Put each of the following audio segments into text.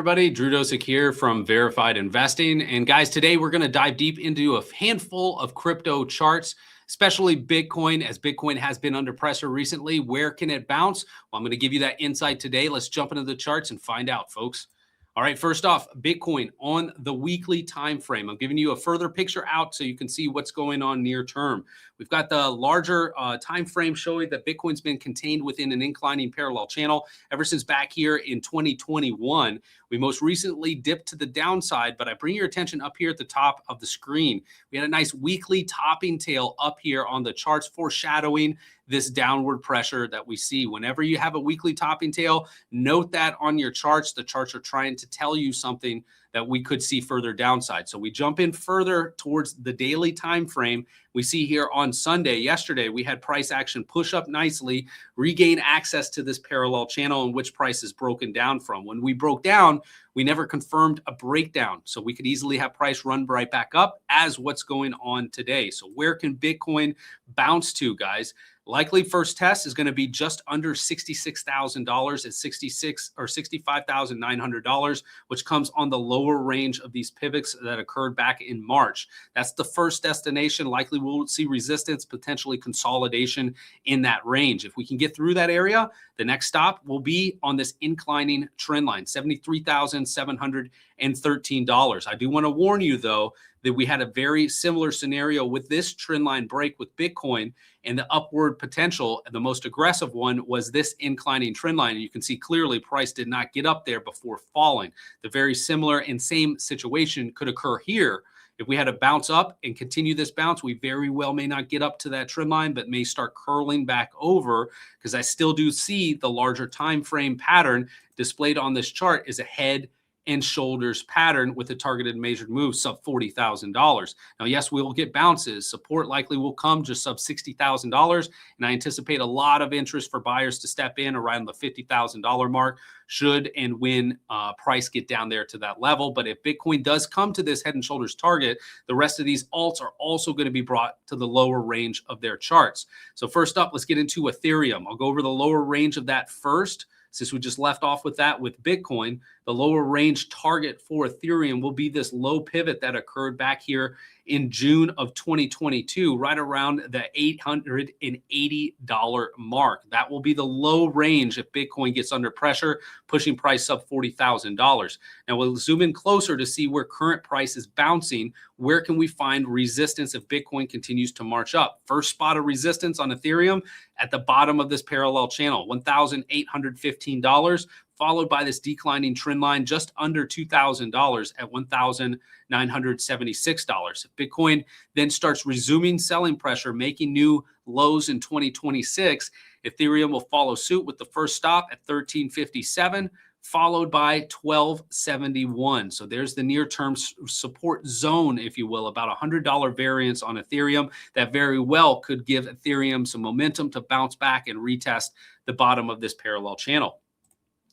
everybody, Drew Dosek here from Verified Investing. And guys, today we're going to dive deep into a handful of crypto charts, especially Bitcoin, as Bitcoin has been under pressure recently. Where can it bounce? Well, I'm going to give you that insight today. Let's jump into the charts and find out, folks. All right, first off, Bitcoin on the weekly time frame. I'm giving you a further picture out so you can see what's going on near term. We've got the larger time frame showing that Bitcoin's been contained within an inclining parallel channel ever since back here in 2021. We most recently dipped to the downside, but I bring your attention up here at the top of the screen. We had a nice weekly topping tail up here on the charts, foreshadowing this downward pressure that we see. Whenever you have a weekly topping tail, note that on your charts. The charts are trying to tell you something that we could see further downside. So we jump in further towards the daily time frame. We see here on Sunday, yesterday, we had price action push up nicely, regain access to this parallel channel in which price is broken down from. When we broke down, we never confirmed a breakdown. So we could easily have price run right back up as what's going on today. So where can Bitcoin bounce to, guys? Likely first test is going to be just under $66,000 at 66 or $65,900, which comes on the lower range of these pivots that occurred back in March. That's the first destination. Likely we'll see resistance, potentially consolidation in that range. If we can get through that area, the next stop will be on this inclining trend line, $73,713. I do want to warn you, though, that we had a very similar scenario with this trend line break with Bitcoin, and the upward potential, the most aggressive one, was this inclining trend line. And you can see clearly price did not get up there before falling. The very similar and same situation could occur here. If we had to bounce up and continue this bounce, we very well may not get up to that trend line, but may start curling back over, because I still do see the larger time frame pattern displayed on this chart is a head and shoulders pattern with a targeted measured move sub $40,000. Now, yes, we will get bounces. Support likely will come just sub $60,000. And I anticipate a lot of interest for buyers to step in around the $50,000 mark should and when price get down there to that level. But if Bitcoin does come to this head and shoulders target, the rest of these alts are also going to be brought to the lower range of their charts. So first up, let's get into Ethereum. I'll go over the lower range of that first. Since we just left off with that with Bitcoin, the lower range target for Ethereum will be this low pivot that occurred back here in June of 2022, right around the $880 mark. That will be the low range if Bitcoin gets under pressure, pushing price up $40,000. Now we'll zoom in closer to see where current price is bouncing. Where can we find resistance if Bitcoin continues to march up? First spot of resistance on Ethereum at the bottom of this parallel channel, $1,815. Followed by this declining trend line just under $2,000 at $1,976. If Bitcoin then starts resuming selling pressure, making new lows in 2026, Ethereum will follow suit with the first stop at $1,357, followed by $1,271. So there's the near-term support zone, if you will, about $100 variance on Ethereum that very well could give Ethereum some momentum to bounce back and retest the bottom of this parallel channel.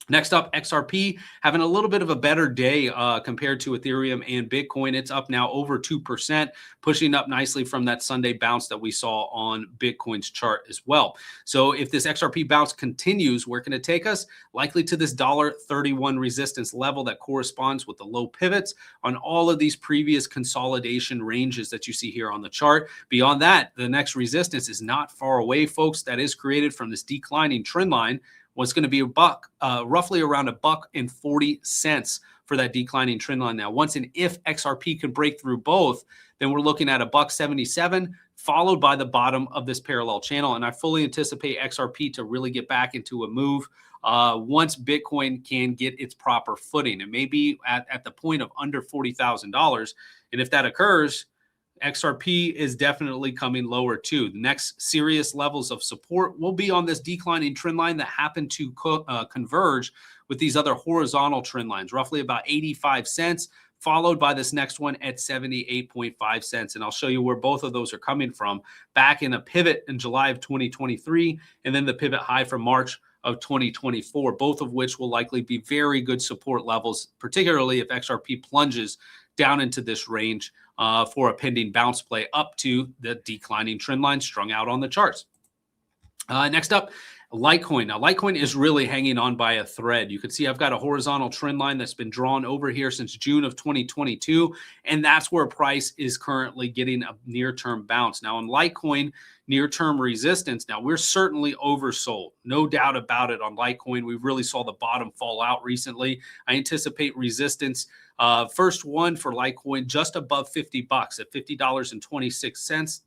Next up, XRP having a little bit of a better day compared to Ethereum and Bitcoin. It's up now over 2%, pushing up nicely from that Sunday bounce that we saw on Bitcoin's chart as well. So if this XRP bounce continues, where can it take us? Likely to this $31 resistance level that corresponds with the low pivots on all of these previous consolidation ranges that you see here on the chart. Beyond that, the next resistance is not far away, folks. That is created from this declining trend line. What's going to be a buck, roughly around $1.40 for that declining trend line. Now, once and if XRP can break through both, then we're looking at $1.77, followed by the bottom of this parallel channel. And I fully anticipate XRP to really get back into a move once Bitcoin can get its proper footing. It may be at the point of under $40,000. And if that occurs, XRP is definitely coming lower too. The next serious levels of support will be on this declining trend line that happened to converge with these other horizontal trend lines, roughly about 85 cents, followed by this next one at 78.5 cents. And I'll show you where both of those are coming from back in a pivot in July of 2023, and then the pivot high from March of 2024, both of which will likely be very good support levels, particularly if XRP plunges down into this range for a pending bounce play up to the declining trend line strung out on the charts. Next up, Litecoin. Now, Litecoin is really hanging on by a thread. You can see I've got a horizontal trend line that's been drawn over here since June of 2022, and that's where price is currently getting a near-term bounce. Now, in Litecoin, near-term resistance, now we're certainly oversold. No doubt about it on Litecoin. We really saw the bottom fall out recently. I anticipate resistance. First one for Litecoin just above 50 bucks at $50.26.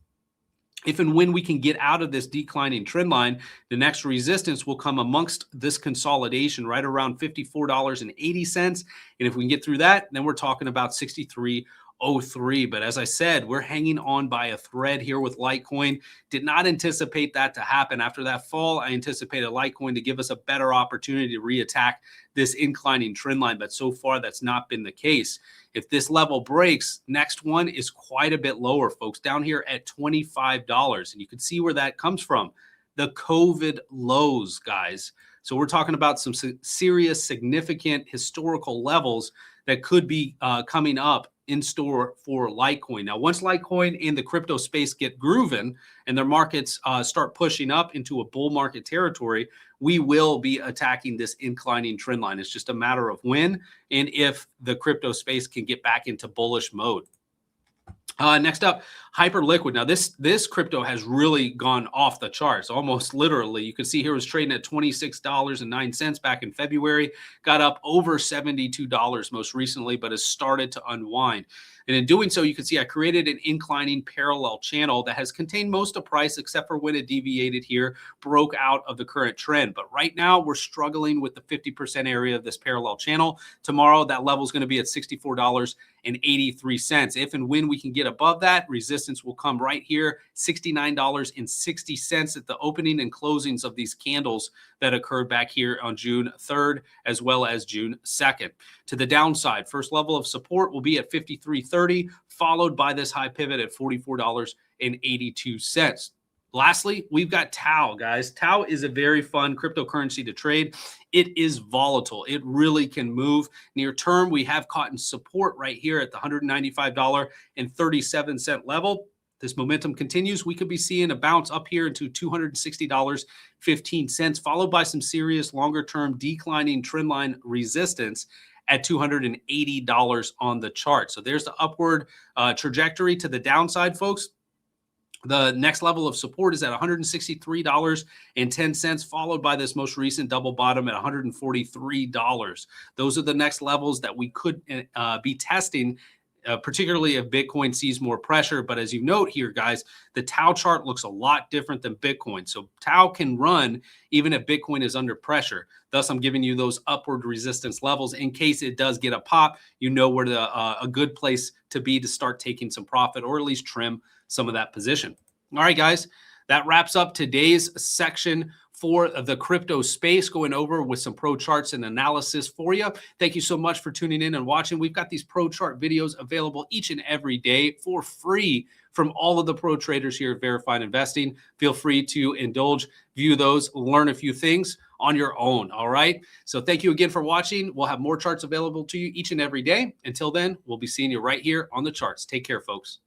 If and when we can get out of this declining trend line, the next resistance will come amongst this consolidation right around $54.80. And if we can get through that, then we're talking about 63.03. But as I said, we're hanging on by a thread here with Litecoin. Did not anticipate that to happen. After that fall, I anticipated Litecoin to give us a better opportunity to reattack this inclining trend line. But so far, that's not been the case. If this level breaks, next one is quite a bit lower, folks, down here at $25. And you can see where that comes from. The COVID lows, guys. So we're talking about some serious, significant historical levels that could be coming up in store for Litecoin. Now, once Litecoin and the crypto space get grooving and their markets start pushing up into a bull market territory, we will be attacking this inclining trend line. It's just a matter of when and if the crypto space can get back into bullish mode. Next up, HyperLiquid. Now, this crypto has really gone off the charts, almost literally. You can see here it was trading at $26.09 back in February, got up over $72 most recently, but has started to unwind. And in doing so, you can see I created an inclining parallel channel that has contained most of price, except for when it deviated here, broke out of the current trend. But right now, we're struggling with the 50% area of this parallel channel. Tomorrow, that level is going to be at $64.83. If and when we can get above that, resistance will come right here, $69.60 at the opening and closings of these candles that occurred back here on June 3rd, as well as June 2nd. To the downside, first level of support will be at $53.30, followed by this high pivot at $44.82. Lastly, we've got Tau, guys. Tau is a very fun cryptocurrency to trade. It is volatile. It really can move. Near term, we have caught in support right here at the $195.37 level. This momentum continues, we could be seeing a bounce up here into $260.15, followed by some serious longer-term declining trendline resistance at $280 on the chart. So there's the upward trajectory to the downside, folks. The next level of support is at $163.10, followed by this most recent double bottom at $143. Those are the next levels that we could be testing, particularly if Bitcoin sees more pressure. But as you note here, guys, the Tau chart looks a lot different than Bitcoin. So Tau can run even if Bitcoin is under pressure. Thus, I'm giving you those upward resistance levels in case it does get a pop. You know where a good place to be to start taking some profit, or at least trim some of that position. All right, guys, that wraps up today's section for the crypto space, going over with some pro charts and analysis for you. Thank you so much for tuning in and watching. We've got these pro chart videos available each and every day for free from all of the pro traders here at Verified Investing. Feel free to indulge, view those, learn a few things on your own. All right. So thank you again for watching. We'll have more charts available to you each and every day. Until then, we'll be seeing you right here on the charts. Take care, folks.